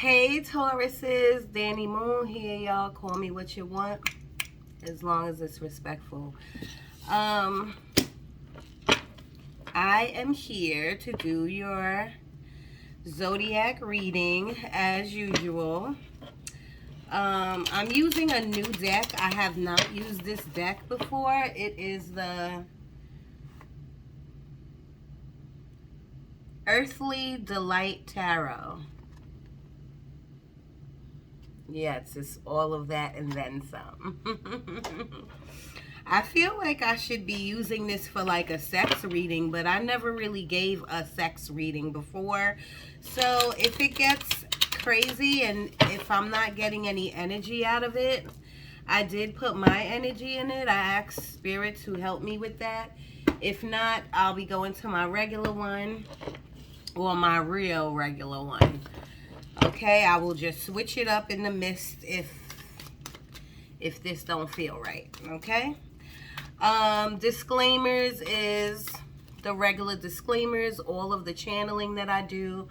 Hey Tauruses, Danny Moon here, y'all. Call me what you want, as long as it's respectful. I am here to do your zodiac reading as usual. I'm using a new deck. I have not used this deck before. It is the Earthly Delight Tarot. Yes, it's all of that and then some. I feel like I should be using this for like a sex reading, but I never really gave a sex reading before. So if it gets crazy and if I'm not getting any energy out of it, I did put my energy in it. I asked Spirit to help me with that. If not, I'll be going to my regular one or my real regular one. Okay, I will just switch it up in the mist if this don't feel right. Okay. Disclaimers is the regular disclaimers. All of the channeling that I do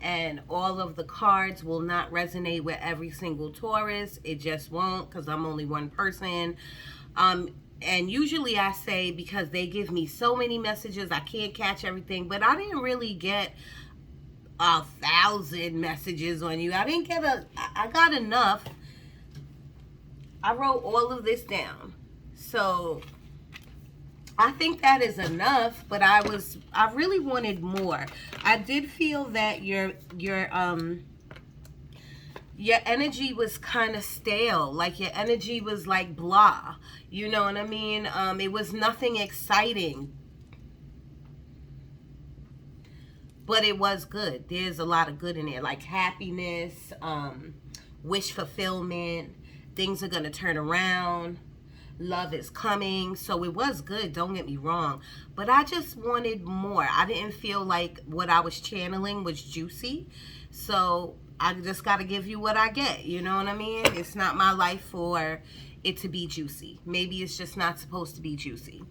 and all of the cards will not resonate with every single Taurus. It just won't, because I'm only one person. And usually I say, because they give me so many messages, I can't catch everything. But I didn't really get 1,000 messages on you. I didn't get I got enough. I wrote all of this down. So I think that is enough, but I really wanted more. I did feel that your energy was kind of stale. Like your energy was like blah. You know what I mean? It was nothing exciting. But it was good. There's a lot of good in there, like happiness, wish fulfillment. Things are going to turn around. Love is coming. So it was good, don't get me wrong. But I just wanted more. I didn't feel like what I was channeling was juicy. So I just got to give you what I get. You know what I mean? It's not my life for it to be juicy. Maybe it's just not supposed to be juicy.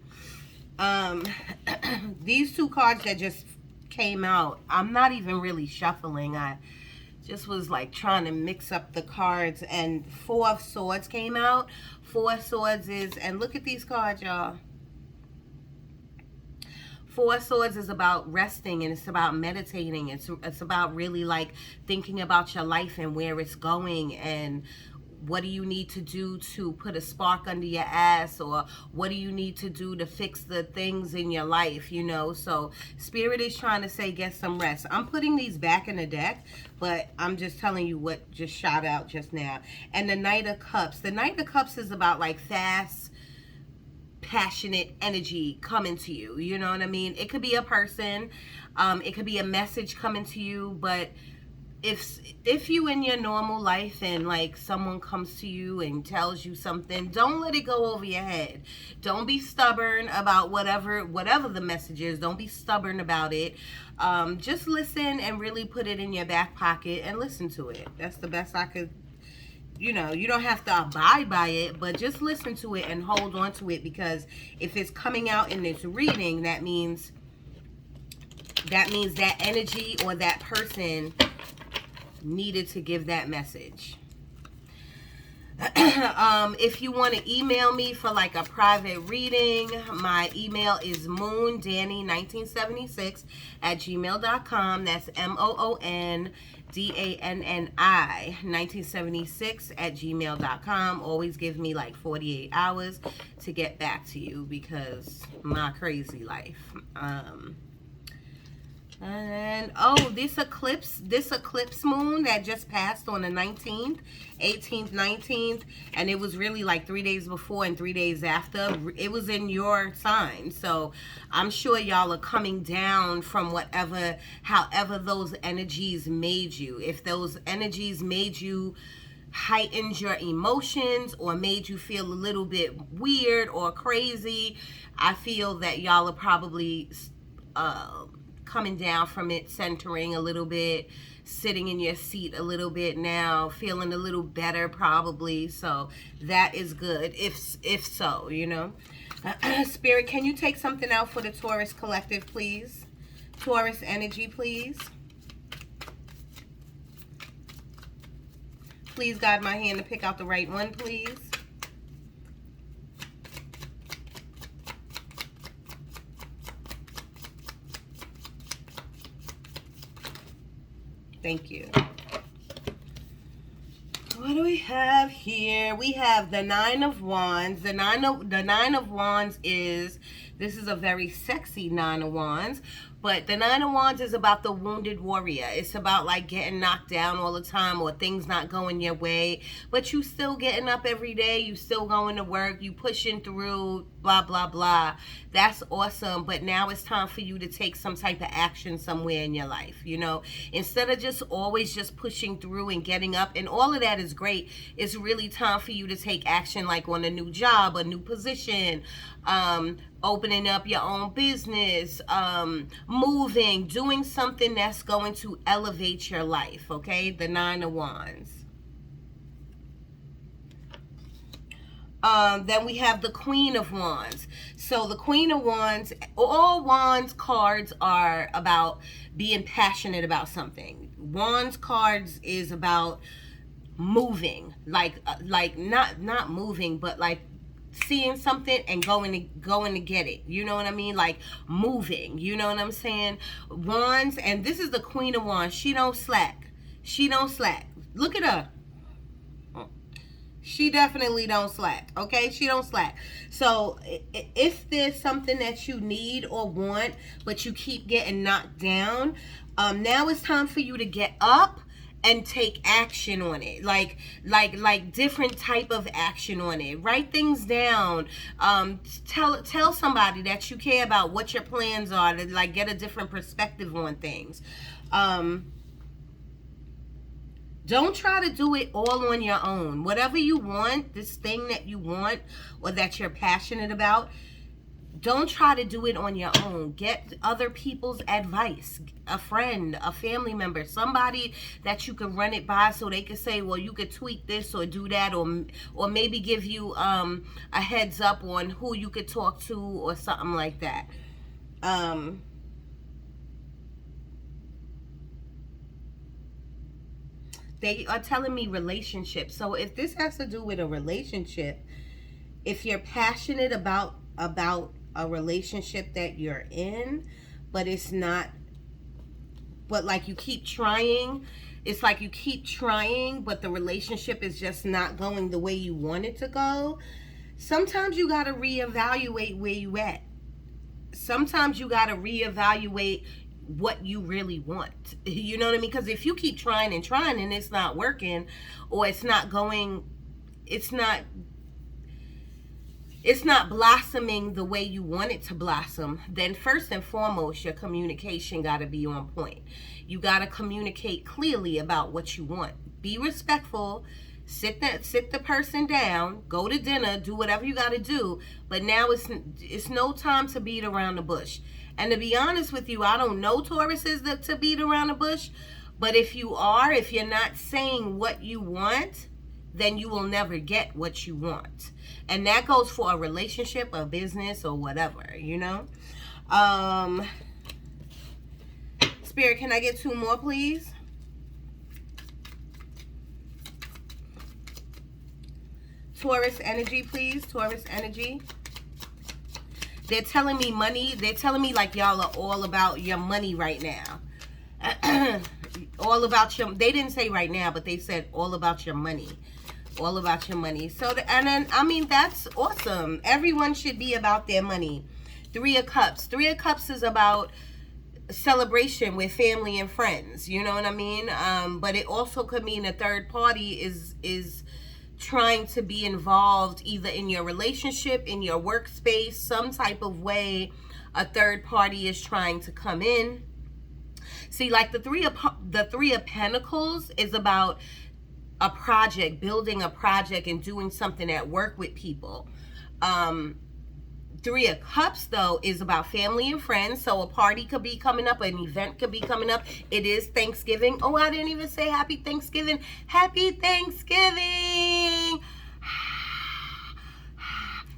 These two cards that just came out, I'm not even really shuffling. I just was like trying to mix up the cards, and Four of Swords came out. Four of Swords is, and look at these cards, y'all. Four of Swords is about resting, and it's about meditating. It's about really like thinking about your life and where it's going, and what do you need to do to put a spark under your ass, or what do you need to do to fix the things in your life, you know? So Spirit is trying to say get some rest. I'm putting these back in the deck, but I'm just telling you what just shot out just now. And the Knight of Cups. The Knight of Cups is about like fast, passionate energy coming to you. You know what I mean? It could be a person. It could be a message coming to you, but if you in your normal life and like someone comes to you and tells you something, don't let it go over your head. Don't be stubborn about whatever the message is. Don't be stubborn about it. Just listen and really put it in your back pocket and listen to it. That's the best I could, you know. You don't have to abide by it, but just listen to it and hold on to it, because if it's coming out in this reading, that means that energy or that person needed to give that message. If you want to email me for like a private reading, my email is moondanny1976@gmail.com. That's MOONDANNI 1976@gmail.com. Always give me like 48 hours to get back to you, because my crazy life. And this eclipse moon that just passed on the 19th, 18th, 19th, and it was really like 3 days before and 3 days after. It was in your sign, so I'm sure y'all are coming down from however those energies made you. If those energies made you, heightened your emotions, or made you feel a little bit weird or crazy, I feel that y'all are probably coming down from it, centering a little bit, sitting in your seat a little bit now, feeling a little better probably. So that is good, if so, you know. Spirit, can you take something out for the Taurus collective, please? Taurus energy, please. please guide my hand to pick out the right one, please. Thank you. What do we have here? We have the Nine of Wands. The Nine of Wands is, this is a very sexy Nine of Wands, but the Nine of Wands is about the wounded warrior. It's about like getting knocked down all the time or things not going your way, but you still getting up every day. You still going to work. You pushing through, blah, blah, blah. That's awesome. But now it's time for you to take some type of action somewhere in your life, you know, instead of just always just pushing through and getting up. And all of that is great. It's really time for you to take action, like on a new job, a new position, opening up your own business, moving, doing something that's going to elevate your life, okay? The Nine of Wands. Then we have the Queen of Wands. So the Queen of Wands, all Wands cards are about being passionate about something. Wands cards is about moving, like not moving, but like seeing something and going to get it. You know what I mean? Like moving. You know what I'm saying? Wands, and this is the Queen of Wands. She don't slack. She don't slack. Look at her. She definitely don't slack. Okay? She don't slack. So if there's something that you need or want, but you keep getting knocked down, now it's time for you to get up and take action on it, like different type of action on it. Write things down. Tell somebody that you care about what your plans are, to like get a different perspective on things. Don't try to do it all on your own. Whatever you want, this thing that you want or that you're passionate about, don't try to do it on your own. Get other people's advice. A friend, a family member, somebody that you can run it by so they can say, well, you could tweak this or do that, or maybe give you a heads up on who you could talk to or something like that. They are telling me relationships. So if this has to do with a relationship, if you're passionate about a relationship that you're in, but it's not, but like you keep trying, it's like you keep trying, but the relationship is just not going the way you want it to go, sometimes you got to reevaluate where you at. Sometimes you got to reevaluate what you really want. You know what I mean? Because if you keep trying and trying and it's not working, or it's not blossoming the way you want it to blossom, then first and foremost, your communication got to be on point. You got to communicate clearly about what you want. Be respectful. Sit the person down. Go to dinner. Do whatever you got to do. But now it's no time to beat around the bush. And to be honest with you, I don't know Tauruses to beat around the bush. But if you're not saying what you want, then you will never get what you want. And that goes for a relationship, a business, or whatever, you know? Spirit, can I get 2 more, please? Taurus energy, please. Taurus energy. They're telling me money. They're telling me like y'all are all about your money right now. All about your, they didn't say right now, but they said all about your money. All about your money. So, and then, I mean, that's awesome. Everyone should be about their money. 3 of Cups. 3 of Cups is about celebration with family and friends. You know what I mean? But it also could mean a third party is trying to be involved either in your relationship, in your workspace, some type of way. A third party is trying to come in. See, like the three of Pentacles is about a project, building a project and doing something at work with people. 3 of Cups, though, is about family and friends. So a party could be coming up, an event could be coming up. It is Thanksgiving. Oh, I didn't even say Happy Thanksgiving. Happy Thanksgiving.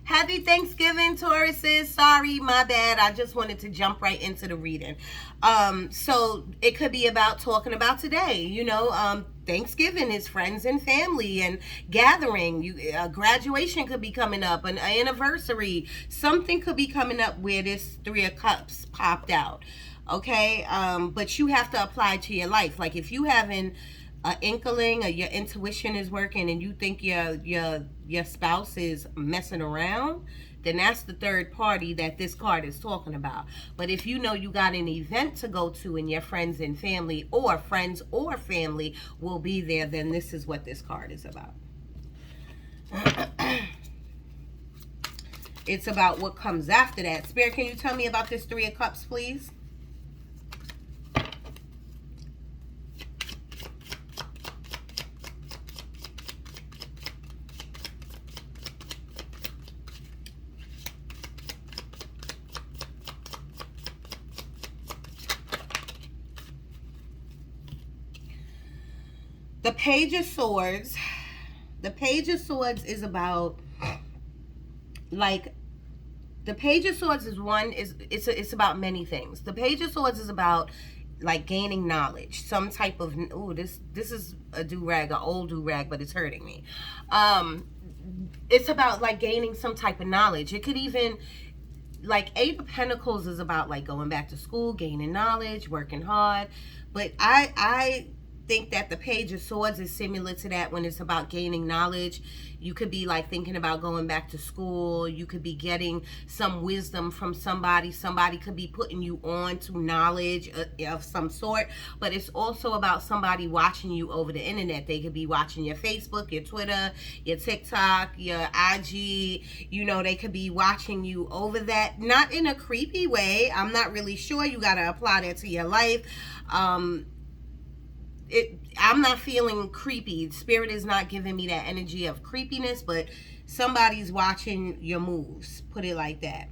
Happy Thanksgiving, Tauruses. Sorry, my bad. I just wanted to jump right into the reading. So it could be about talking about today. Thanksgiving is friends and family and gathering. Graduation could be coming up, an anniversary. Something could be coming up where this Three of Cups popped out. Okay, but you have to apply it to your life. Like if you having an inkling or your intuition is working and you think your spouse is messing around, then that's the third party that this card is talking about. But if you know you got an event to go to and your friends and family or friends or family will be there, then this is what this card is about. It's about what comes after that. Spirit, can you tell me about this Three of Cups, please? The Page of Swords. The Page of Swords is about, like, the Page of Swords is it's about many things. The Page of Swords is about, like, gaining knowledge. Some type of, this is a do-rag, an old do-rag, but it's hurting me. It's about, like, gaining some type of knowledge. It could even, like, Eight of Pentacles is about, like, going back to school, gaining knowledge, working hard. But I think that the Page of Swords is similar to that when it's about gaining knowledge. You could be like thinking about going back to school. You could be getting some wisdom from somebody. Somebody could be putting you on to knowledge of some sort. But it's also about somebody watching you over the internet. They could be watching your Facebook, your Twitter, your TikTok, your IG. They could be watching you over that. Not in a creepy way. I'm not really sure. You got to apply that to your life. I'm not feeling creepy. Spirit is not giving me that energy of creepiness, but somebody's watching your moves. Put it like that.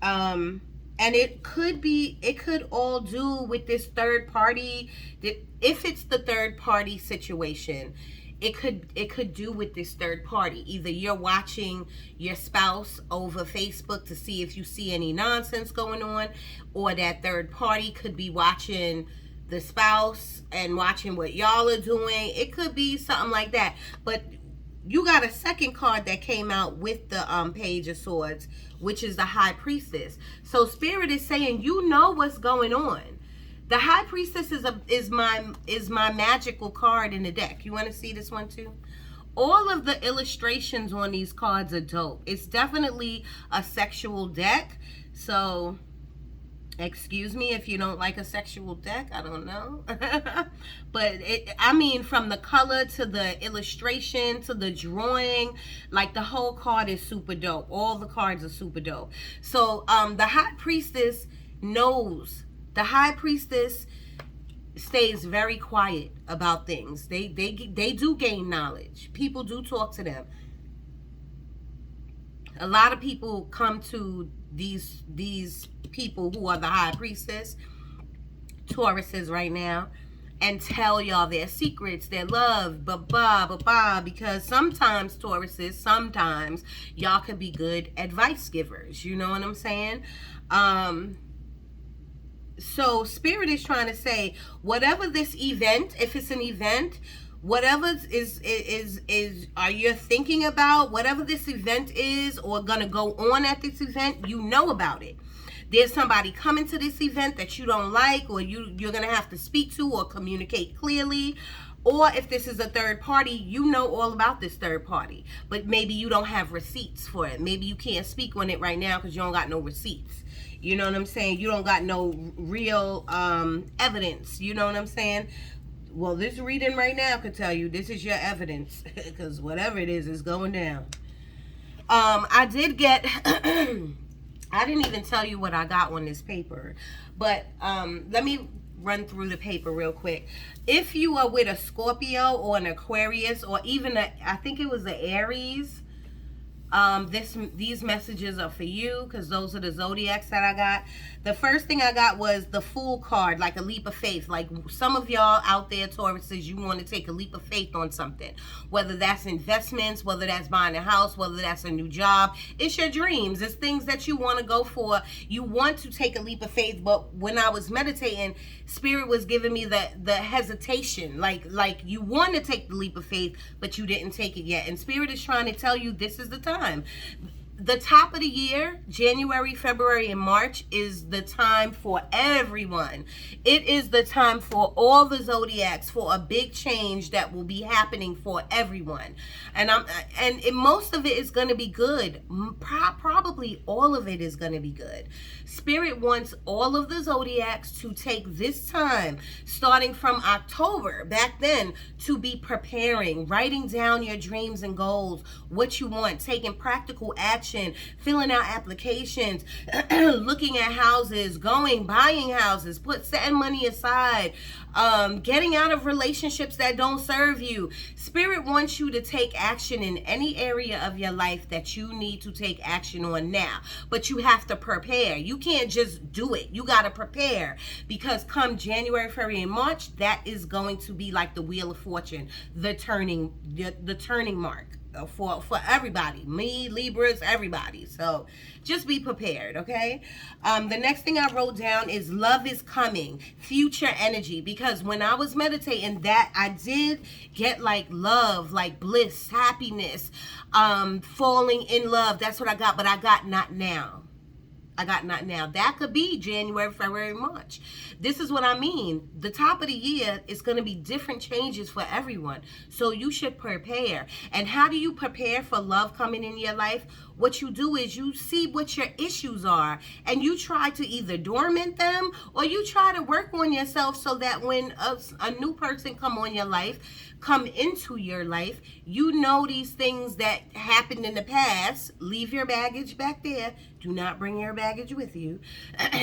And it could all do with this third party. If it's the third party situation, it could do with this third party. Either you're watching your spouse over Facebook to see if you see any nonsense going on, or that third party could be watching the spouse and watching what y'all are doing. It could be something like that. But you got a second card that came out with the Page of Swords, which is the High Priestess. So Spirit is saying you know what's going on. The High Priestess is my magical card in the deck. You want to see this one too? All of the illustrations on these cards are dope. It's definitely a sexual deck. So excuse me if you don't like a sexual deck. I don't know. But from the color to the illustration to the drawing, like the whole card is super dope. All the cards are super dope. So the High Priestess knows. The High Priestess stays very quiet about things. They do gain knowledge. People do talk to them. A lot of people come to these people who are the High Priestess, Tauruses right now, and tell y'all their secrets, their love, because sometimes Tauruses, sometimes y'all could be good advice givers. You know what I'm saying? So Spirit is trying to say, whatever this event, if it's an event, whatever are you thinking about, whatever this event is or gonna go on at this event, you know about it. There's somebody coming to this event that you don't like, or you're gonna have to speak to or communicate clearly. Or if this is a third party, you know all about this third party, but maybe you don't have receipts for it. Maybe you can't speak on it right now because you don't got no receipts. You know what I'm saying? You don't got no real evidence. You know what I'm saying? Well, this reading right now could tell you this is your evidence, because whatever it is going down. I did get, I didn't even tell you what I got on this paper, but let me run through the paper real quick. If you are with a Scorpio or an Aquarius or even I think it was the Aries, These messages are for you because those are the zodiacs that I got. The first thing I got was the Fool card, like a leap of faith. Like some of y'all out there, Tauruses, you want to take a leap of faith on something. Whether that's investments, whether that's buying a house, whether that's a new job. It's your dreams. It's things that you want to go for. You want to take a leap of faith. But when I was meditating, Spirit was giving me the hesitation. Like you want to take the leap of faith, but you didn't take it yet. And Spirit is trying to tell you this is the time. The top of the year, January, February, and March, is the time for everyone. It is the time for all the zodiacs for a big change that will be happening for everyone. And most of it is going to be good. Probably all of it is going to be good. Spirit wants all of the zodiacs to take this time, starting from October, back then, to be preparing, writing down your dreams and goals, what you want, taking practical action, filling out applications, looking at houses, buying houses, setting money aside, getting out of relationships that don't serve you. Spirit wants you to take action in any area of your life that you need to take action on now. But you have to prepare. You can't just do it. You got to prepare, because come January, February, and March, that is going to be like the Wheel of Fortune, the turning mark for everybody, me, Libras, everybody. So just be prepared, okay? The next thing I wrote down is love is coming, future energy, because when I was meditating, that I did get like love, like bliss, happiness, falling in love. That's what I got, but I got not now. That could be January, February, March. This is what I mean. The top of the year is going to be different changes for everyone. So you should prepare. And how do you prepare for love coming in your life? What you do is you see what your issues are, and you try to either dormant them, or you try to work on yourself so that when a new person come into your life, you know these things that happened in the past. Leave your baggage back there. Do not bring your baggage with you.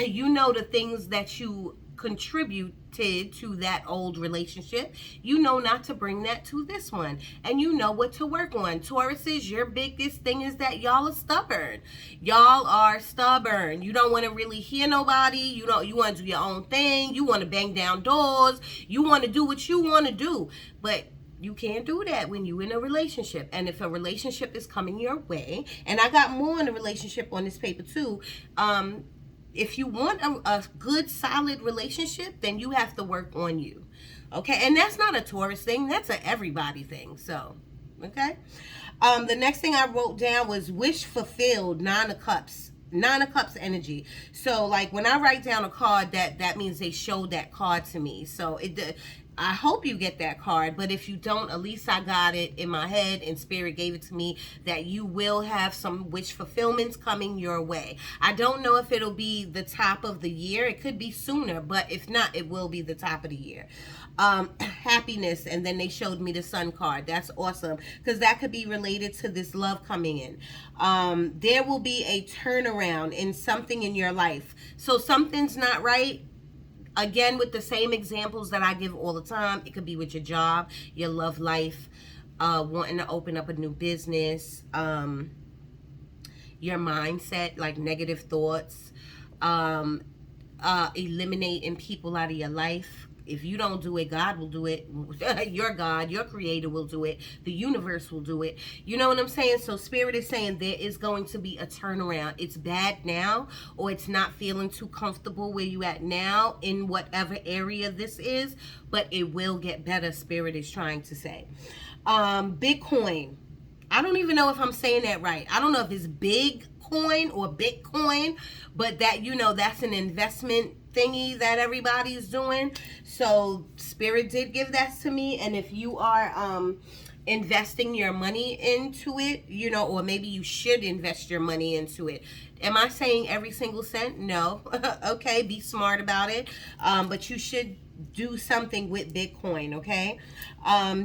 You know the things that you contributed to that old relationship. You know not to bring that to this one, and you know what to work on. Tauruses, your biggest thing is that y'all are stubborn. Y'all are stubborn. You don't want to really hear nobody. You want to do your own thing. You want to bang down doors. You want to do what you want to do, but you can't do that when you're in a relationship. And if a relationship is coming your way, and I got more in a relationship on this paper too, if you want a good, solid relationship, then you have to work on you. Okay? And that's not a Taurus thing. That's a everybody thing. So, okay? The next thing I wrote down was wish fulfilled, 9 of Cups. 9 of Cups energy. So, like, when I write down a card, that means they showed that card to me. So, I hope you get that card, but if you don't, at least I got it in my head and Spirit gave it to me that you will have some wish fulfillments coming your way. I don't know if it'll be the top of the year. It could be sooner, but if not, it will be the top of the year. Happiness, and then they showed me the Sun card. That's awesome, because that could be related to this love coming in. There will be a turnaround in something in your life. So something's not right. Again, with the same examples that I give all the time, it could be with your job, your love life, wanting to open up a new business, your mindset, like negative thoughts, eliminating people out of your life. If you don't do it, God will do it. Your God, your creator will do it. The universe will do it. You know what I'm saying? So Spirit is saying there is going to be a turnaround. It's bad now, or it's not feeling too comfortable where you at now in whatever area this is, but it will get better, Spirit is trying to say. Bitcoin. I don't even know if I'm saying that right. I don't know if it's Bitcoin or Bitcoin, but that, that's an investment thingy that everybody's doing. So Spirit did give that to me, and if you are investing your money into it, or maybe you should invest your money into it. Am I saying every single cent? No. Okay, be smart about it, but you should do something with Bitcoin, okay?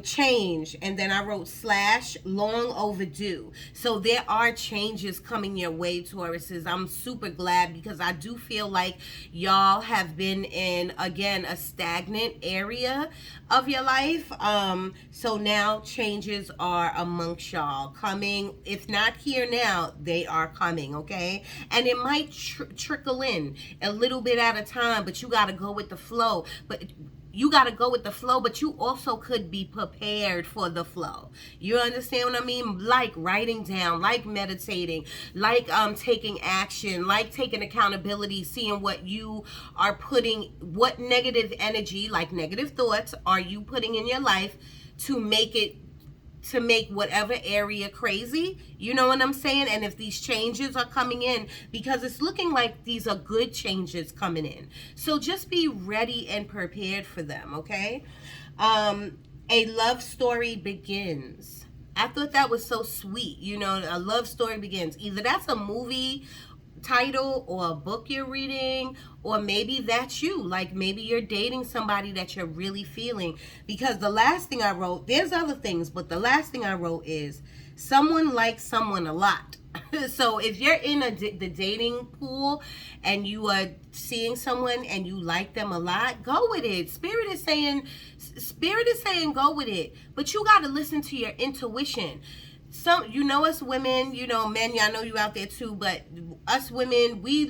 Change, and then I wrote / long overdue. So there are changes coming your way, Tauruses. I'm super glad, because I do feel like y'all have been in, again, a stagnant area of your life. So now changes are amongst y'all coming. If not here now, they are coming, okay? And it might trickle in a little bit at a time, but you got to go with the flow. But you got to go with the flow, but you also could be prepared for the flow. You understand what I mean? Like writing down, like meditating, like taking action, like taking accountability, seeing what you are putting, what negative energy, like negative thoughts, are you putting in your life to make whatever area crazy. You know what I'm saying? And if these changes are coming in, because it's looking like these are good changes coming in, so just be ready and prepared for them, okay? A love story begins. I thought that was so sweet. You know, a love story begins. Either that's a movie title or a book you're reading, or maybe that's you. Like maybe you're dating somebody that you're really feeling. Because the last thing I wrote, there's other things, but the last thing I wrote is someone likes someone a lot. So if you're in the dating pool and you are seeing someone and you like them a lot, go with it. Spirit is saying go with it, but you got to listen to your intuition. Some, you know, us women, you know, men, y'all know you out there too, but us women, we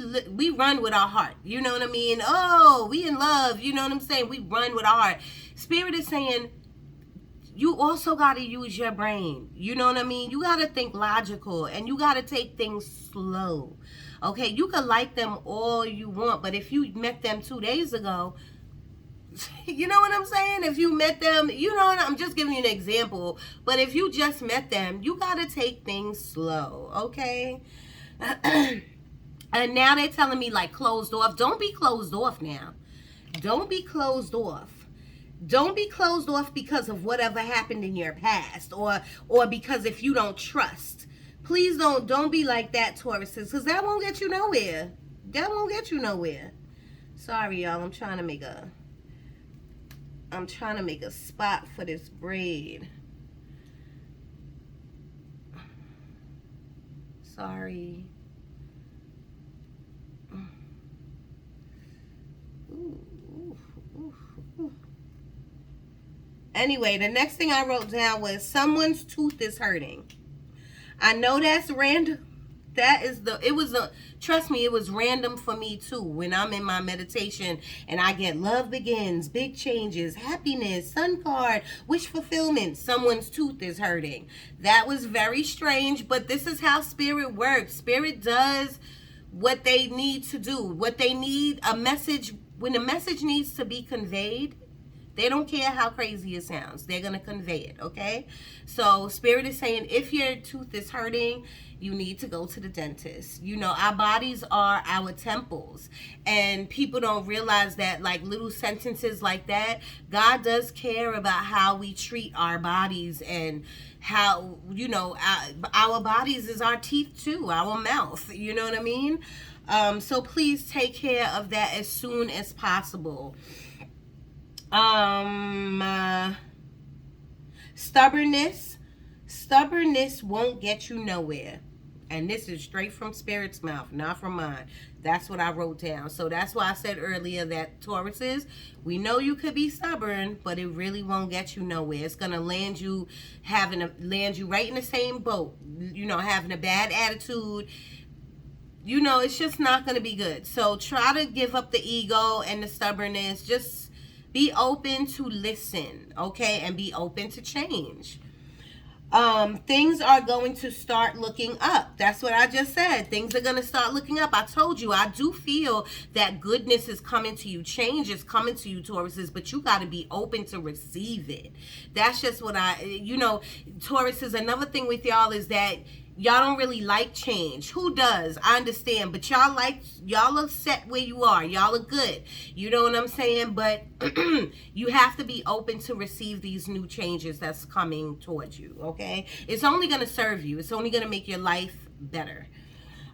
run with our heart. You know what I mean? Oh, we in love. You know what I'm saying? We run with our heart. Spirit is saying, you also got to use your brain. You know what I mean? You got to think logical, and you got to take things slow. Okay, you can like them all you want, but if you met them 2 days ago, you know what I'm saying? If you met them, you know, I'm just giving you an example, but if you just met them, you got to take things slow, okay? And now they're telling me like closed off. Don't be closed off now. Don't be closed off. Don't be closed off because of whatever happened in your past, or because if you don't trust. Please don't be like that, Tauruses, because that won't get you nowhere. That won't get you nowhere. Sorry, y'all. I'm trying to make a spot for this braid. Sorry. Anyway, the next thing I wrote down was someone's tooth is hurting. I know that's random. Trust me, it was random for me too. When I'm in my meditation and I get love begins, big changes, happiness, sun card, wish fulfillment, someone's tooth is hurting. That was very strange, but this is how spirit works. Spirit does what they need to do. What they need, a message, when a message needs to be conveyed, they don't care how crazy it sounds. They're going to convey it, okay? So Spirit is saying if your tooth is hurting, you need to go to the dentist. You know, our bodies are our temples. And people don't realize that, like little sentences like that, God does care about how we treat our bodies, and how, you know, our bodies is our teeth too, our mouth. You know what I mean? So please take care of that as soon as possible. Stubbornness won't get you nowhere. And this is straight from Spirit's mouth, not from mine. That's what I wrote down. So that's why I said earlier that Tauruses, we know you could be stubborn, but it really won't get you nowhere. It's gonna land you right in the same boat. You know, having a bad attitude. You know, it's just not gonna be good. So try to give up the ego and the stubbornness. Just be open to listen, okay? And be open to change. Things are going to start looking up. That's what I just said. Things are going to start looking up. I told you, I do feel that goodness is coming to you. Change is coming to you, Tauruses, but you got to be open to receive it. That's just what you know, Tauruses, another thing with y'all is that y'all don't really like change. Who does? I understand. But y'all are set where you are. Y'all are good. You know what I'm saying? But you have to be open to receive these new changes that's coming towards you, okay? It's only going to serve you. It's only going to make your life better.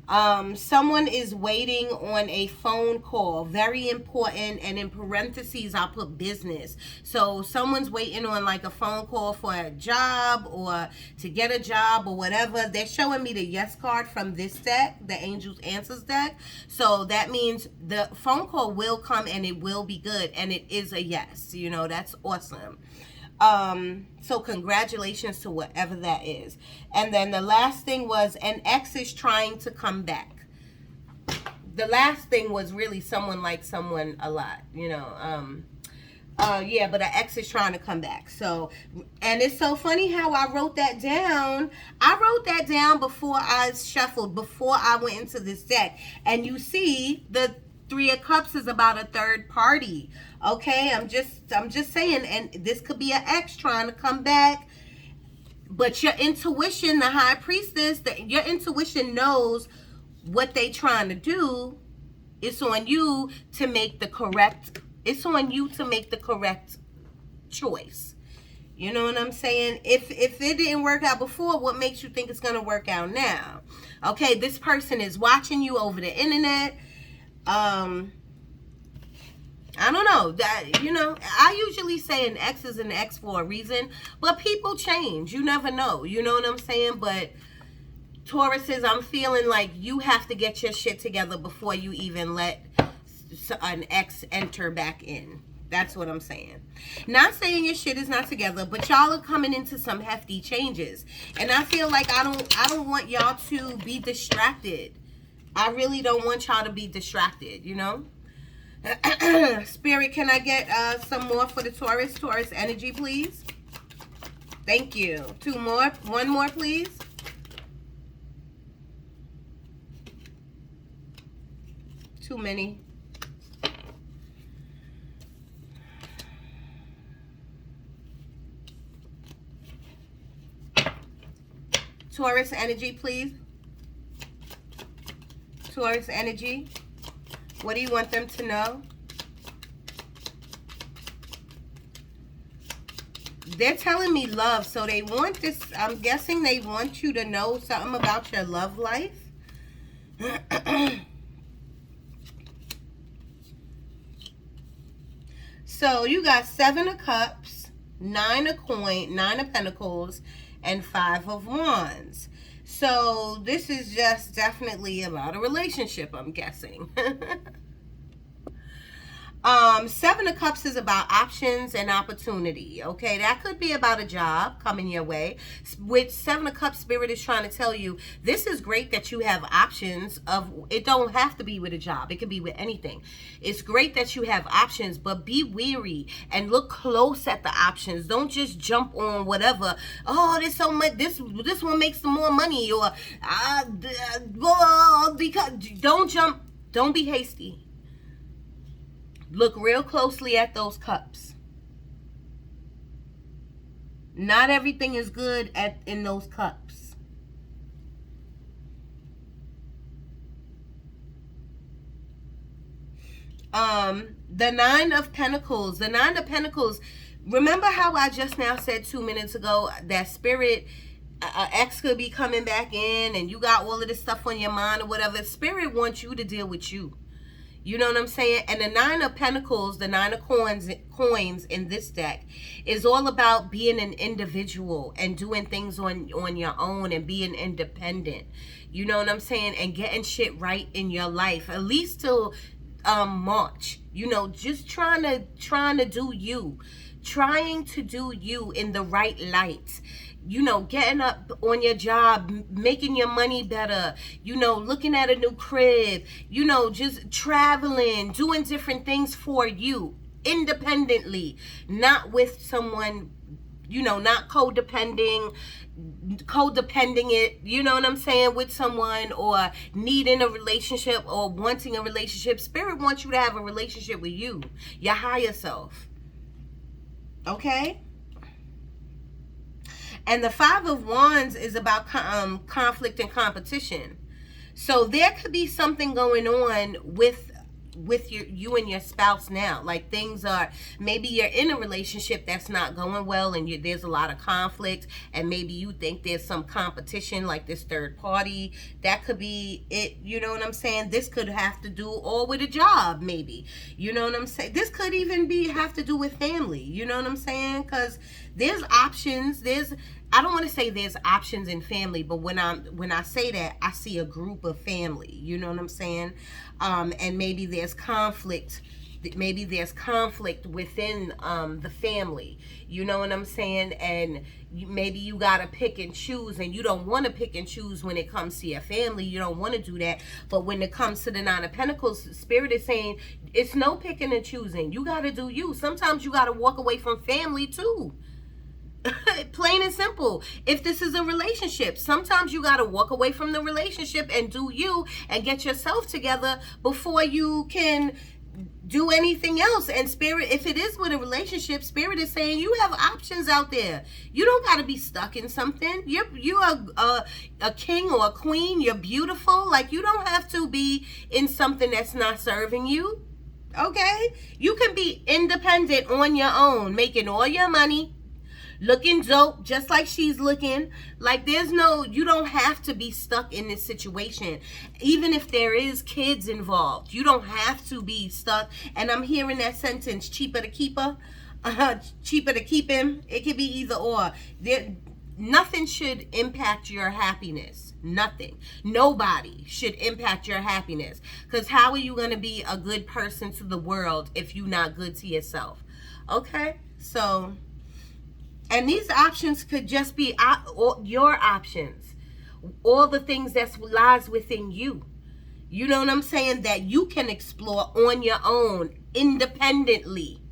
Someone is waiting on a phone call, very important, and in parentheses I'll put business. So someone's waiting on like a phone call for a job or to get a job or whatever. They're showing me the yes card from this deck, the Angels Answers deck. So that means the phone call will come and it will be good, and it is a yes. You know, that's awesome. So congratulations to whatever that is. And then the last thing was an ex is trying to come back. The last thing was really someone like someone a lot, you know. Yeah, but an ex is trying to come back. So, and it's so funny how I wrote that down. I wrote that down before I shuffled, before I went into this deck. And you see, the Three of Cups is about a third party. Okay, I'm just saying, and this could be an ex trying to come back. But your intuition, the High Priestess, your intuition knows what they trying to do. It's on you to make the correct. It's on you to make the correct choice. You know what I'm saying? If it didn't work out before, what makes you think it's gonna work out now? Okay, this person is watching you over the internet. I don't know, that, you know, I usually say an ex is an ex for a reason, but people change. You never know. You know what I'm saying? But Tauruses, I'm feeling like you have to get your shit together before you even let an ex enter back in. That's what I'm saying. Not saying your shit is not together, but y'all are coming into some hefty changes. And I feel like I don't want y'all to be distracted. I really don't want y'all to be distracted, you know? Spirit, can I get some more for the Taurus energy, please? Thank you. Two more. One more, please. Too many. Taurus energy, please. Taurus energy. What do you want them to know? They're telling me love, so they want this. I'm guessing they want you to know something about your love life. So you got 7 of Cups, 9 of Coins, 9 of Pentacles, and 5 of Wands. So this is just definitely about a relationship, I'm guessing. 7 of Cups is about options and opportunity. Okay, that could be about a job coming your way. With 7 of Cups, Spirit is trying to tell you this is great that you have options of. It don't have to be with a job. It could be with anything. It's great that you have options, but be wary and look close at the options. Don't just jump on whatever. Oh, there's so much. This one makes some more money, or because don't jump. Don't be hasty. Look real closely at those cups. Not everything is good in those cups. The 9 of Pentacles. The 9 of Pentacles. Remember how I just now said 2 minutes ago that Spirit, ex could be coming back in and you got all of this stuff on your mind or whatever. Spirit wants you to deal with you. You know what I'm saying? And the 9 of Pentacles, the 9 of coins in this deck is all about being an individual and doing things on your own and being independent. You know what I'm saying? And getting shit right in your life, at least till March. You know, just trying to do you. Trying to do you in the right light. You know, getting up on your job, making your money better, you know, looking at a new crib, you know, just traveling, doing different things for you independently, not with someone, you know, not codepending it, you know what I'm saying, with someone, or needing a relationship or wanting a relationship. Spirit wants you to have a relationship with you, your higher self. Okay? And the 5 of Wands is about conflict and competition. So there could be something going on with with you and your spouse now. Like, things are, maybe you're in a relationship that's not going well, and there's a lot of conflict, and maybe you think there's some competition, like this third party. That could be it. You know what I'm saying? This could have to do all with a job, maybe. You know what I'm saying? This could even have to do with family. You know what I'm saying? Because there's options. I don't want to say there's options in family, but when I say that, I see a group of family. You know what I'm saying? And maybe there's conflict. Maybe there's conflict within the family. You know what I'm saying? And maybe you gotta pick and choose, and you don't want to pick and choose when it comes to your family. You don't want to do that. But when it comes to the Nine of Pentacles, Spirit is saying it's no picking and choosing. You gotta do you. Sometimes you gotta walk away from family too. Plain and simple. If this is a relationship, sometimes you got to walk away from the relationship and do you and get yourself together before you can do anything else. And Spirit, if it is with a relationship, Spirit is saying you have options out there. You don't got to be stuck in something. You are a king or a queen. You're beautiful. Like, you don't have to be in something that's not serving you. Okay? You can be independent on your own, making all your money, looking dope just like she's looking. Like, you don't have to be stuck in this situation. Even if there is kids involved, you don't have to be stuck. And I'm hearing that sentence, cheaper to keep her, cheaper to keep him. It could be either or. Nothing should impact your happiness. Nothing. Nobody should impact your happiness. Because how are you going to be a good person to the world if you're not good to yourself? Okay? So, and these options could just be your options. All the things that lies within you. You know what I'm saying? That you can explore on your own, independently.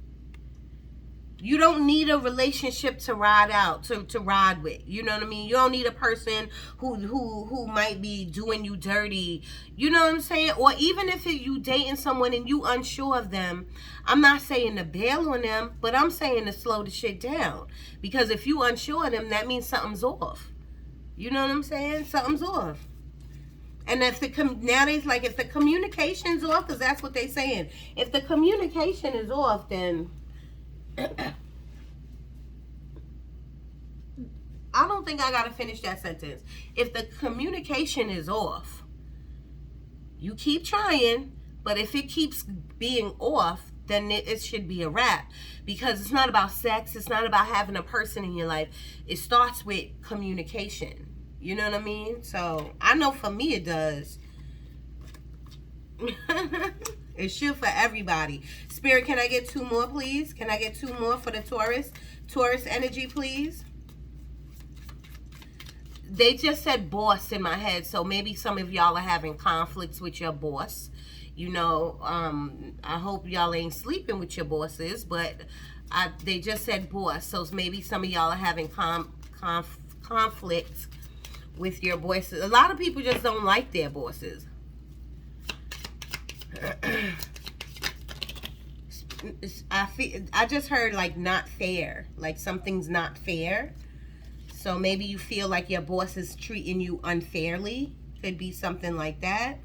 You don't need a relationship to ride out, to ride with. You know what I mean? You don't need a person who might be doing you dirty. You know what I'm saying? Or even if you dating someone and you unsure of them, I'm not saying to bail on them, but I'm saying to slow the shit down. Because if you unsure of them, that means something's off. You know what I'm saying? Something's off. And if nowadays, like, if the communication's off, because that's what they're saying. If the communication is off, then I don't think I gotta finish that sentence. If the communication is off, you keep trying, but if it keeps being off, then it should be a wrap. Because it's not about sex, it's not about having a person in your life. It starts with communication. You know what I mean? So I know for me it does. It should for everybody. Spirit, can I get 2 more, please? Can I get 2 more for the Taurus? Taurus energy, please. They just said boss in my head, so maybe some of y'all are having conflicts with your boss. You know, I hope y'all ain't sleeping with your bosses, but they just said boss, so maybe some of y'all are having conflicts with your bosses. A lot of people just don't like their bosses. I just heard, like, not fair. Like, something's not fair. So maybe you feel like your boss is treating you unfairly. Could be something like that.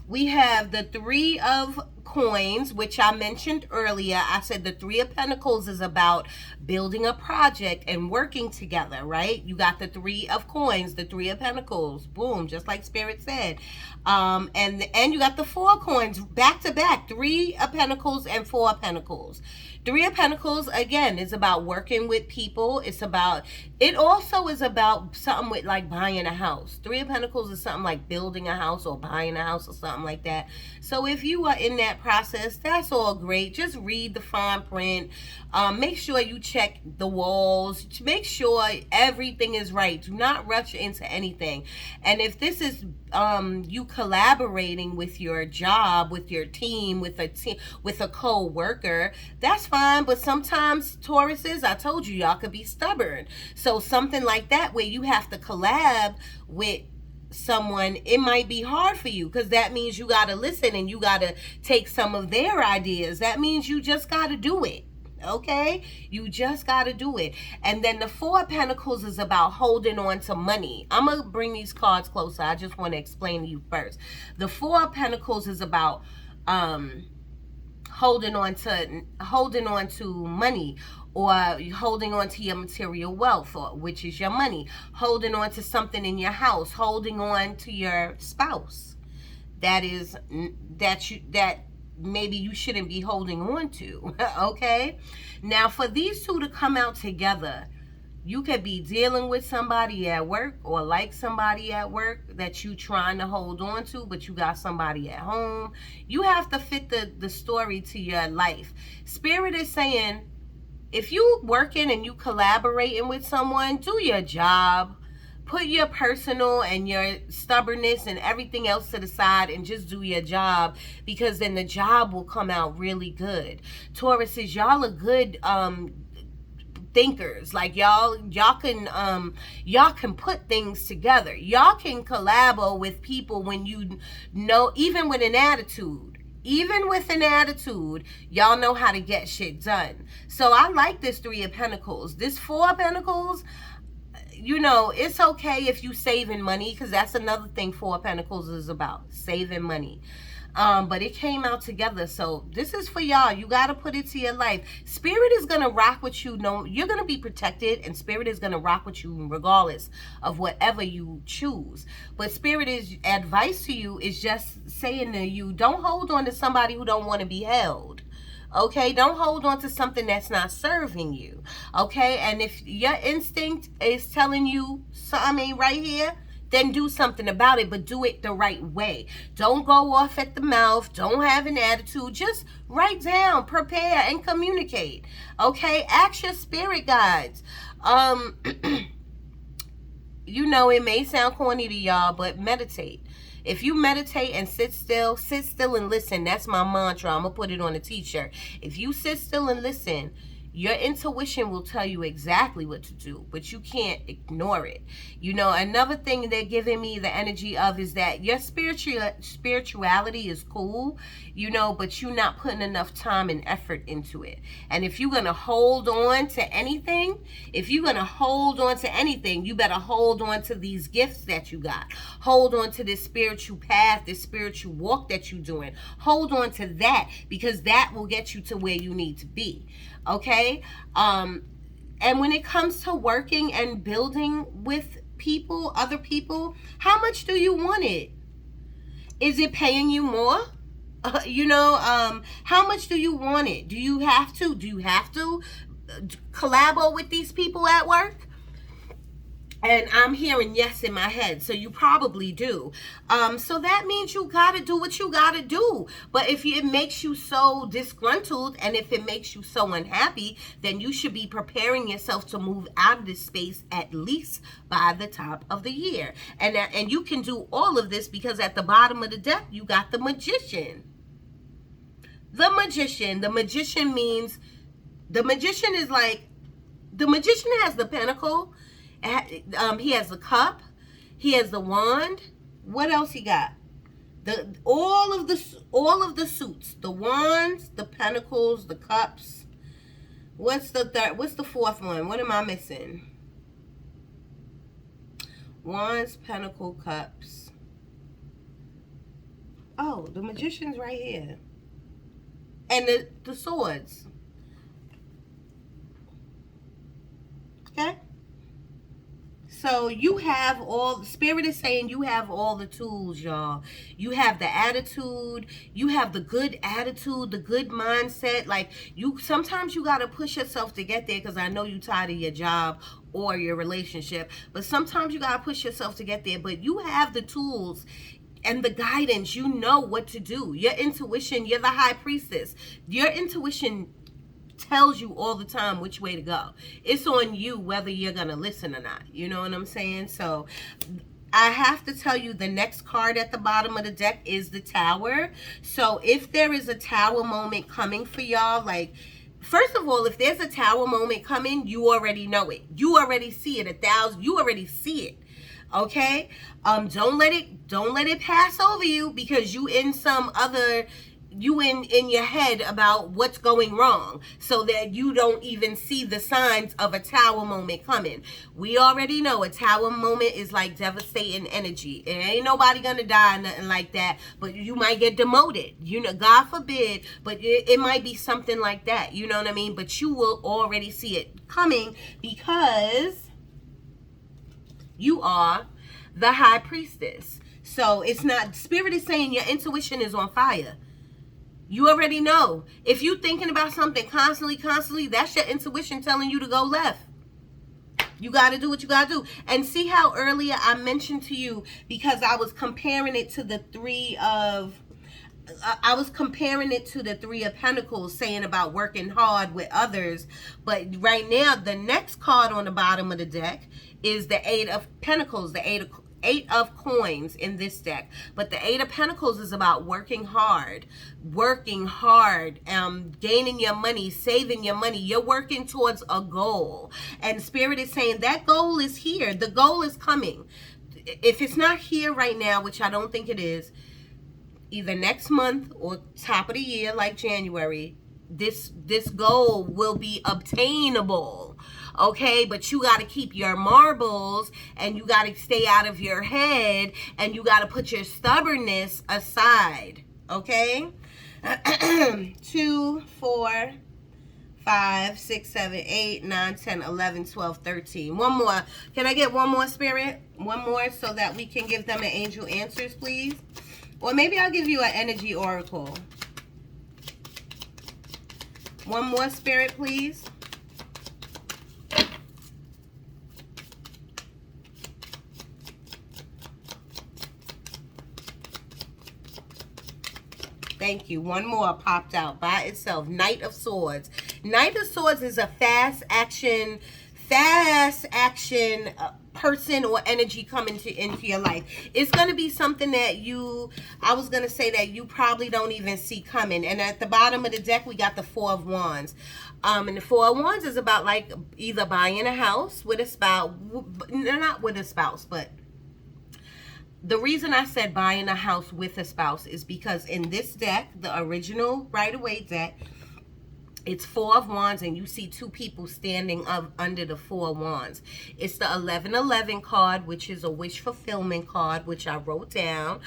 We have the 3 of Coins, which I mentioned earlier. I said the 3 of Pentacles is about building a project and working together, right? You got the 3 of Coins, the 3 of Pentacles, boom, just like Spirit said. And you got the 4 of Coins back to back, 3 of Pentacles and 4 of Pentacles. 3 of Pentacles, again, is about working with people. It also is about something with, like, buying a house. 3 of Pentacles is something like building a house or buying a house or something like that. So if you are in that process, that's all great. Just read the fine print. Make sure you check the walls. Make sure everything is right. Do not rush into anything. And if this is you collaborating with your job, with your team, with a co-worker, that's fine. But sometimes Tauruses, I told you, y'all could be stubborn. So something like that where you have to collab with someone, it might be hard for you, because that means you got to listen and you got to take some of their ideas. That means you just got to do it. Okay? You just got to do it. And then the Four of Pentacles is about holding on to money. I'm going to bring these cards closer. I just want to explain to you first. The Four of Pentacles is about holding on to money, or holding on to your material wealth, which is your money, holding on to something in your house, holding on to your spouse that maybe you shouldn't be holding on to. Okay? Now, for these two to come out together, you could be dealing with somebody at work, or like somebody at work that you trying to hold on to, but you got somebody at home. You have to fit the story to your life. Spirit is saying, if you working and you collaborating with someone, do your job. Put your personal and your stubbornness and everything else to the side and just do your job, because then the job will come out really good. Tauruses, y'all are good thinkers. Like y'all can put things together. Y'all can collabo with people when you know, even with an attitude. Even with an attitude, y'all know how to get shit done. So I like this Three of Pentacles. This Four of Pentacles, you know, it's okay if you saving money, because that's another thing Four of Pentacles is about, saving money. But it came out together. So this is for y'all. You got to put it to your life. Spirit is going to rock with you. No, you're going to be protected, and Spirit is going to rock with you regardless of whatever you choose. But Spirit is advice to you is just saying to you, don't hold on to somebody who don't want to be held. Okay? Don't hold on to something that's not serving you. Okay? And if your instinct is telling you something ain't right here, then do something about it, but do it the right way. Don't go off at the mouth. Don't have an attitude. Just write down, prepare, and communicate. Okay? Ask your spirit guides. You know, it may sound corny to y'all, but meditate. If you meditate and sit still and listen. That's my mantra. I'm going to put it on a t-shirt. If you sit still and listen, your intuition will tell you exactly what to do, but you can't ignore it. You know, another thing they're giving me the energy of is that your spirituality is cool, you know, but you're not putting enough time and effort into it. And if you're going to hold on to anything, you better hold on to these gifts that you got. Hold on to this spiritual path, this spiritual walk that you're doing. Hold on to that, because that will get you to where you need to be. Okay? And when it comes to working and building with people, other people, how much do you want it? Is it paying you more? How much do you want it? Do you have to collabo with these people at work? And I'm hearing yes in my head, so you probably do. So that means you gotta do what you gotta do. But if it makes you so disgruntled, and if it makes you so unhappy, then you should be preparing yourself to move out of this space at least by the top of the year. And you can do all of this because at the bottom of the deck, you got the Magician. The Magician. The Magician means, the Magician is like, the Magician has the pentacle. He has the cup. He has the wand. What else he got? All of the suits. The wands, the pentacles, the cups. What's the third? What's the fourth one? What am I missing? Wands, pentacle, cups. Oh, the Magician's right here. And the swords. Okay? So you have all, Spirit is saying you have all the tools, y'all. You have the attitude, you have the good attitude, the good mindset. Like, sometimes you got to push yourself to get there, because I know you're tired of your job or your relationship. But sometimes you got to push yourself to get there. But you have the tools and the guidance. You know what to do. Your intuition, you're the high priestess. Your intuition tells you all the time which way to go. It's on you whether you're gonna listen or not. You know what I'm saying? So I have to tell you, the next card at the bottom of the deck is the Tower. So if there is a Tower moment coming for y'all, like, first of all, if there's a Tower moment coming, you already know it. You already see it. You already see it. Okay? Don't let it pass over you because you in some other you in your head about what's going wrong, so that you don't even see the signs of a tower moment coming. We already know a tower moment is like devastating energy. It ain't nobody gonna die, nothing like that, but you might get demoted, you know, God forbid, but it might be something like that, you know what I mean? But you will already see it coming, because you are the high priestess. So it's not, Spirit is saying your intuition is on fire. You already know. If you thinking about something constantly, that's your intuition telling you to go left. You got to do what you got to do. And see how earlier I mentioned to you, because I was comparing it to the Three of Pentacles, saying about working hard with others. But right now, the next card on the bottom of the deck is the Eight of Pentacles, the Eight of Coins in this deck. But the Eight of Pentacles is about working hard, gaining your money, saving your money. You're working towards a goal, and Spirit is saying that goal is here. The goal is coming. If it's not here right now, which I don't think it is, either next month or top of the year, like January, this goal will be obtainable. Okay, but you got to keep your marbles, and you got to stay out of your head, and you got to put your stubbornness aside. Okay. 2, 4, 5, 6, 7, 8, 9, 10, 11, 12, 13. One more. Can I get one more, Spirit? One more, so that we can give them an angel answers, please. Or maybe I'll give you an energy oracle. One more, Spirit, please. Thank you. One more popped out by itself. Knight of Swords. Knight of Swords is a fast action person or energy coming into your life. It's going to be something that I was going to say that you probably don't even see coming. And at the bottom of the deck, we got the Four of Wands. And the Four of Wands is about like either buying a house with a spouse, not with a spouse, but the reason I said buying a house with a spouse is because in this deck, the original Rider-Waite deck, it's Four of Wands, and you see two people standing up under the Four of Wands. It's the 1111 card, which is a wish fulfillment card, which I wrote down.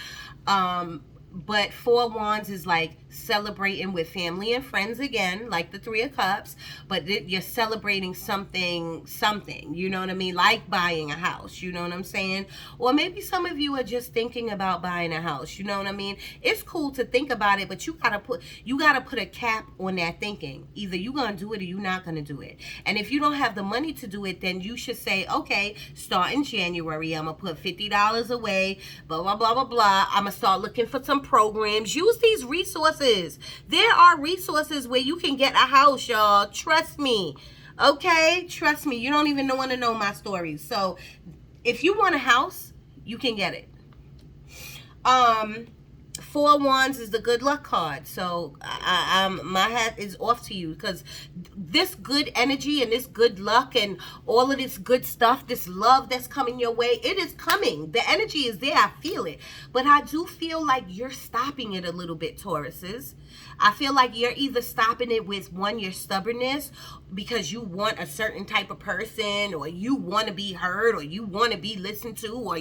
But Four of Wands is like celebrating with family and friends again, like the Three of Cups, but you're celebrating something, you know what I mean? Like buying a house, you know what I'm saying? Or maybe some of you are just thinking about buying a house, you know what I mean? It's cool to think about it, but you gotta put a cap on that thinking. Either you're gonna do it or you're not gonna do it. And if you don't have the money to do it, then you should say, okay, starting January, I'm gonna put $50 away, blah, blah, blah, blah, blah. I'm gonna start looking for some programs. Use these resources. There are resources where you can get a house, y'all. Trust me. Okay? Trust me. You don't even want to know my stories. So if you want a house, you can get it. Four of Wands is the good luck card. So my hat is off to you, because this good energy and this good luck and all of this good stuff, this love that's coming your way, it is coming. The energy is there. I feel it. But I do feel like you're stopping it a little bit, Tauruses. I feel like you're either stopping it with, one, your stubbornness, because you want a certain type of person, or you want to be heard, or you want to be listened to, or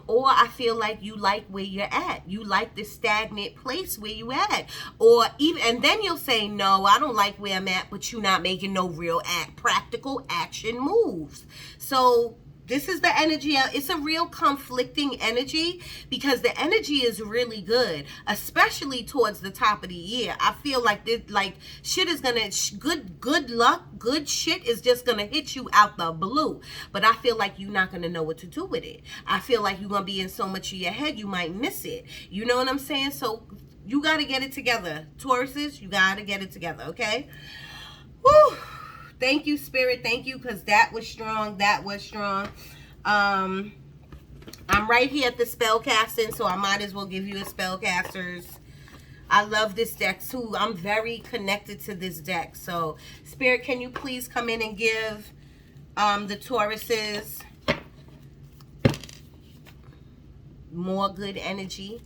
or I feel like you like where you're at. You like this stagnant place where you at. Or even, and then you'll say, no, I don't like where I'm at, but you're not making no real practical action moves. So this is the energy. It's a real conflicting energy, because the energy is really good, especially towards the top of the year. I feel like this, like shit is gonna, good luck, good shit is just gonna hit you out the blue. But I feel like you're not gonna know what to do with it. I feel like you're gonna be in so much of your head, you might miss it. You know what I'm saying? So you gotta get it together, Tauruses. You gotta get it together, okay? Whew. Thank you, Spirit. Thank you, because that was strong. That was strong. I'm right here at the spellcasting, so I might as well give you a spellcasters. I love this deck, too. I'm very connected to this deck. So, Spirit, can you please come in and give the Tauruses more good energy?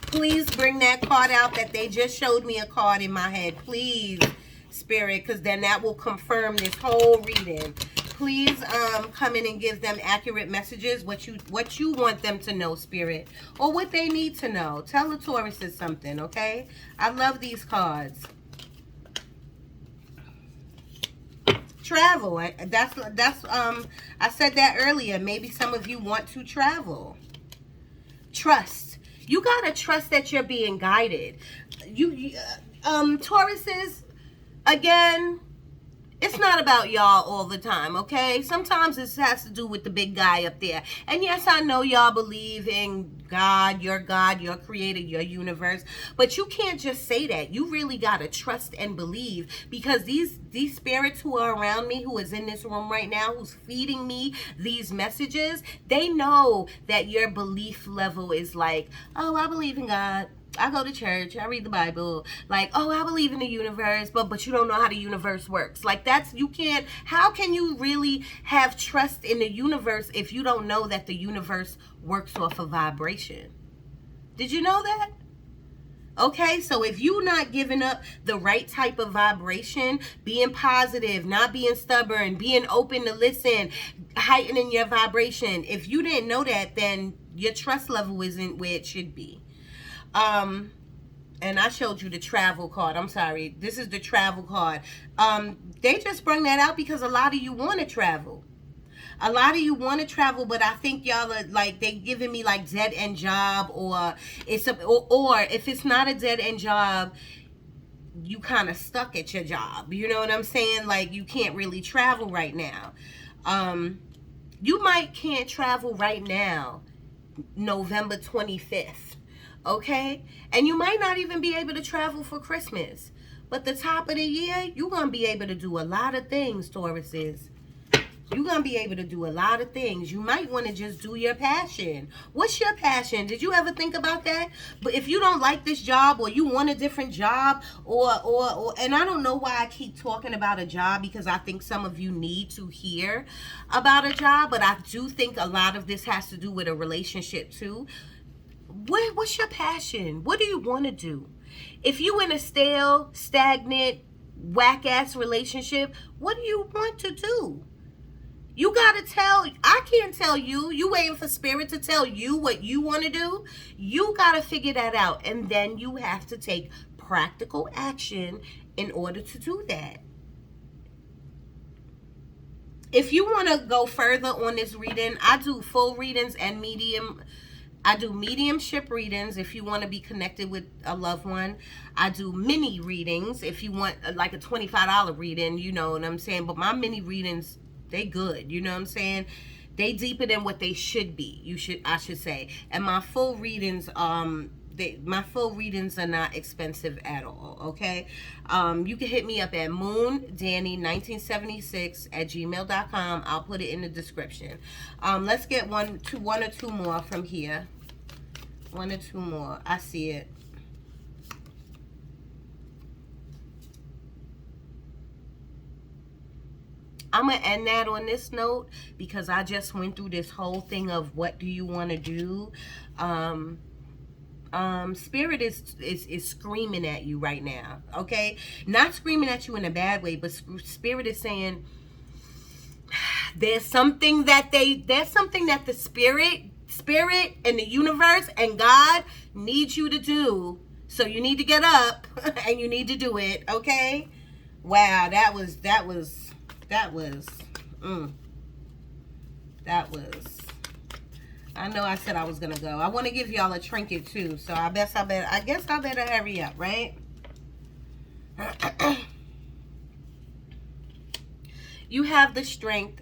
Please bring that card out that they just showed me a card in my head. Please, Spirit, because then that will confirm this whole reading. Please come in and give them accurate messages, what you want them to know, Spirit, or what they need to know. Tell the Tauruses something, okay? I love these cards. Travel. That's I said that earlier. Maybe some of you want to travel. Trust. You gotta trust that you're being guided. Tauruses, again, it's not about y'all all the time, okay? Sometimes this has to do with the big guy up there. And yes, I know y'all believe in God, your creator, your universe. But you can't just say that. You really got to trust and believe, because these spirits who are around me, who is in this room right now, who's feeding me these messages, they know that your belief level is like, oh, I believe in God. I go to church, I read the Bible, like, oh, I believe in the universe, but you don't know how the universe works. Like, that's, you can't, how can you really have trust in the universe if you don't know that the universe works off of vibration? Did you know that? Okay, so if you're not giving up the right type of vibration, being positive, not being stubborn, being open to listen, heightening your vibration, if you didn't know that, then your trust level isn't where it should be. And I showed you the travel card. I'm sorry. This is the travel card. They just brought that out because a lot of you want to travel. A lot of you want to travel, but I think y'all are like, they giving me like dead end job, or or if it's not a dead end job, you kind of stuck at your job. You know what I'm saying? Like, you can't really travel right now. You can't travel right now, November 25th. Okay? And you might not even be able to travel for Christmas. But the top of the year, you're going to be able to do a lot of things, Tauruses. You're going to be able to do a lot of things. You might want to just do your passion. What's your passion? Did you ever think about that? But if you don't like this job, or you want a different job, or and I don't know why I keep talking about a job, because I think some of you need to hear about a job, but I do think a lot of this has to do with a relationship too. What's your passion? What do you want to do? If you in a stale, stagnant, whack-ass relationship, what do you want to do? You got to I can't tell you. You waiting for Spirit to tell you what you want to do? You got to figure that out. And then you have to take practical action in order to do that. If you want to go further on this reading, I do full readings and medium. I do mediumship readings if you want to be connected with a loved one. I do mini readings if you want like a $25 reading, you know what I'm saying? But my mini readings, they good, you know what I'm saying? They deeper than what they should be. I should say. And my full readings, my full readings are not expensive at all, okay? You can hit me up at moondanny1976@gmail.com. I'll put it in the description. Let's get one or two more from here. One or two more. I see it. I'm going to end that on this note, because I just went through this whole thing of what do you want to do. Spirit is screaming at you right now, okay? Not screaming at you in a bad way, but Spirit is saying there's something that the spirit and the universe and God needs you to do. So you need to get up and you need to do it, okay? Wow, that was I know I said I was gonna go. I want to give y'all a trinket too, so I guess I better hurry up, right? You have the strength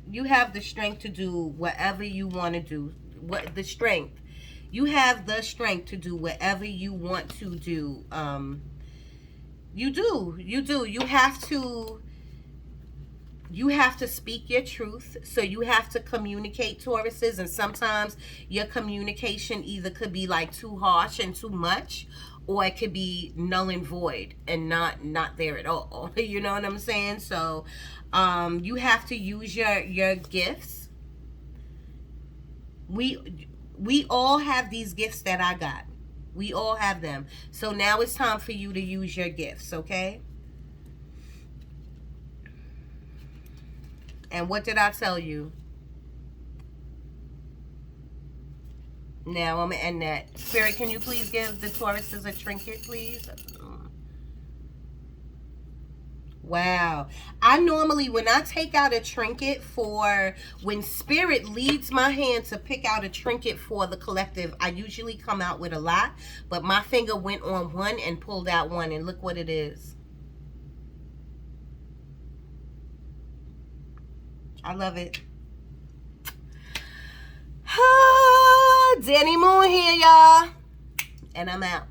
to do whatever you want to do. You have the strength to do whatever you want to do. You do. You have to speak your truth. So you have to communicate, Tauruses, and sometimes your communication either could be like too harsh and too much, or it could be null and void and not there at all. You know what I'm saying? So you have to use your gifts. We all have these gifts that I got. We all have them. So now it's time for you to use your gifts, okay? And what did I tell you? Now I'm going to end that. Spirit, can you please give the Tauruses a trinket, please? Wow. I normally, when I take out a trinket for, when Spirit leads my hand to pick out a trinket for the collective, I usually come out with a lot. But my finger went on one and pulled out one. And look what it is. I love it. Danny Moon here, y'all. And I'm out.